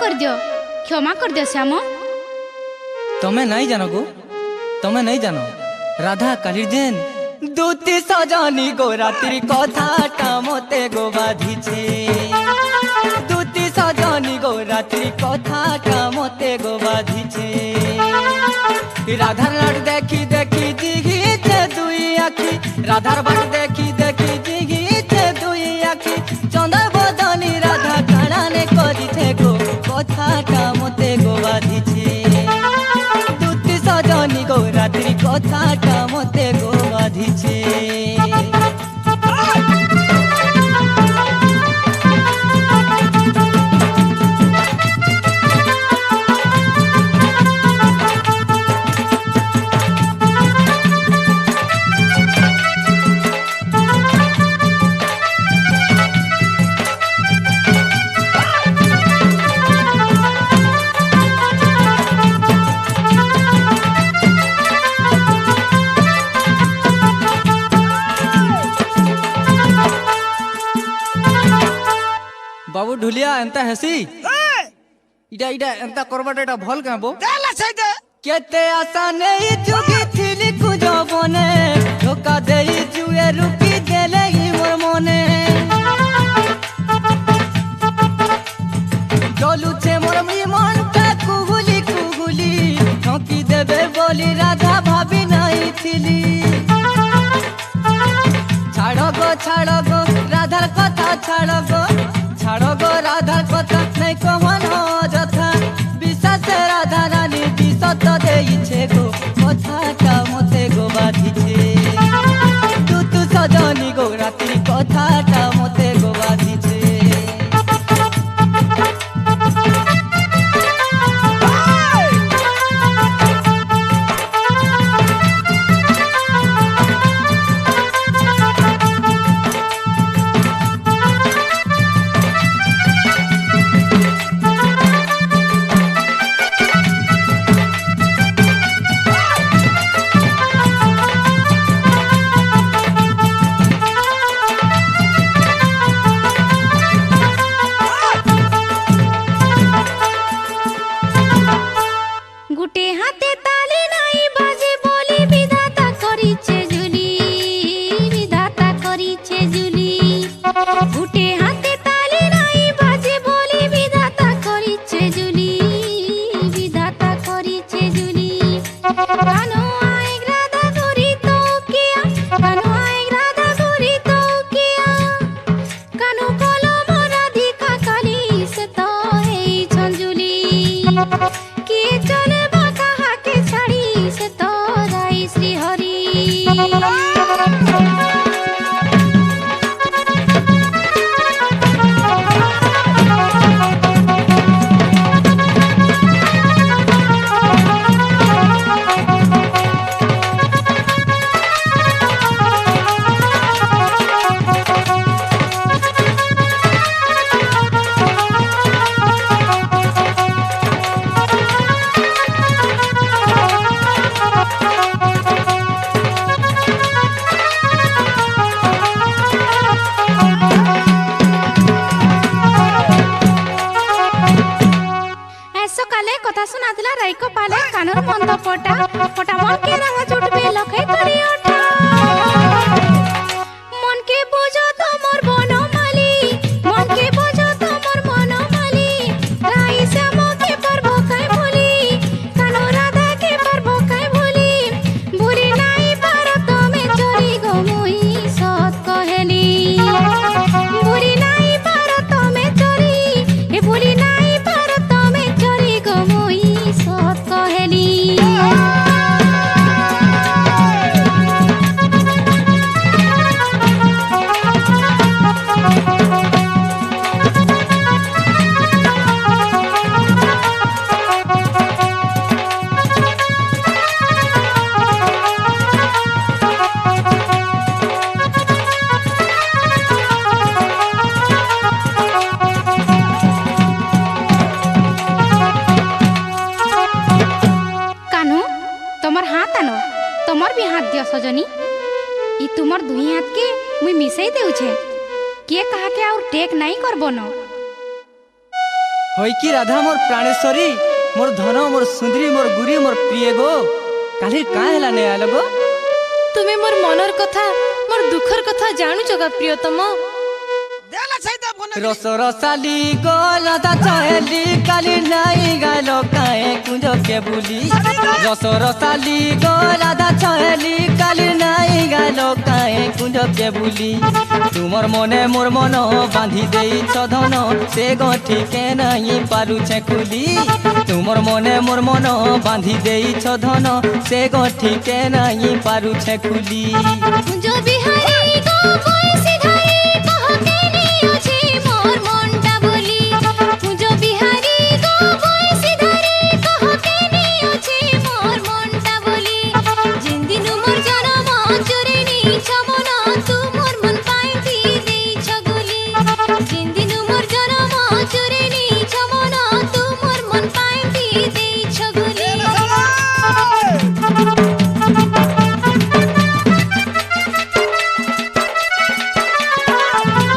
कर दियो श्याम। तुम्हें नहीं जानो गो, तुम्हें नहीं जानो राधा कालीर जेन दूती सजनी गो रात्रि कथाटा मते गो बाधिछे। दूती सजनी गो रात्रि कथाटा मते गो बाधिछे। राधार लाड देखी देखी जिघिछे दुई आखि, राधार बाट देखी देखी जिघिछे दुई आखि। चंदा बदनी राधा काणाने करिछे गो कथाटा मते गो बाधिछे। दूती सजनी गो रात्रि कथाटा मते गो बाधिछे। बाबू ढुलिया एंता हसी इडा इडा एंता करबाटा एटा भल का बो देला सैदे केते आशा नहीं जुगी थिली कुजो बने धोखा देई जुए रुकी देले ही मोर मने। चलू छे मोर मन का कुहुली कुहुली ठोकी देबे बोली राधा भाभी नहीं थिली। छाड़ो गो राधार कथा छाड़ो गो राधार कथा नहीं कहन अजथा। विश्वास राधा रानी विशत देइछे गो कथाटा मते गो बाधिछे। तू सजनी गो रात्रि कथाटा मते गो बाधिछे। गुटे हाथे ताली नाई बाजे बोली विधाता करिछे जुली, विधाता करिछे जुली। गुटे हाथे ताली नाई बाजे बोली विधाता करिछे जुली, विधाता करिछे जुली। कानो आए राधा गोरी तो किया, कानो आए राधा गोरी तो किया। कानो बोलो मोरा दिखा काली से तो हे झंझुली। के चले कथा सुनातला राइको पाले कानूर मन तो पोटा पोटा मन के रंग झूठ पे लखे करी ओठा। मन के बोझो तो मोर बनो माली, मन के बोझो तो मोर बनो माली। राई श्याम के परबो काय भूली, कानो राधा के परबो काय भूली। भूली नाई भारत में चोरी गो मुई सत कहेली। भूली नाई भारत में चोरी ए भूली नाई भारत में चोरी गो मुई सत कहेली। तमर भी हाथ दियो सजनी। ई तुमर दुई हाथ के मुई मिसई देउछे, के कहा के और टेक नहीं करबो न। হই কি রাধা মোর প্রাণেশ্বরী মোর ধন মোর সুন্দরী মোর গুরি মোর প্রিয় গো কালির কাঁ হেলা নে আলো গো তুমি মোর মনর কথা মোর দুঃখর কথা জানুছ গা প্রিয়তম রস রসালি গো রাধা চাহেলি কালি নাই গাল কায়ে কুঞ্জকে বুলি রস রসালি গো রাধা চাহেলি কালি নাই গাল কায়ে কুঞ্জকে বুলি তুমর মনে মোর মন বাঁধি দেইছ ধন সে গঠিকে নাই পারুছে খুলি তুমর মনে মোর মন বাঁধি দেইছ ধন সে গঠিকে নাই পারুছে খুলি কুঞ্জ বিহারী গো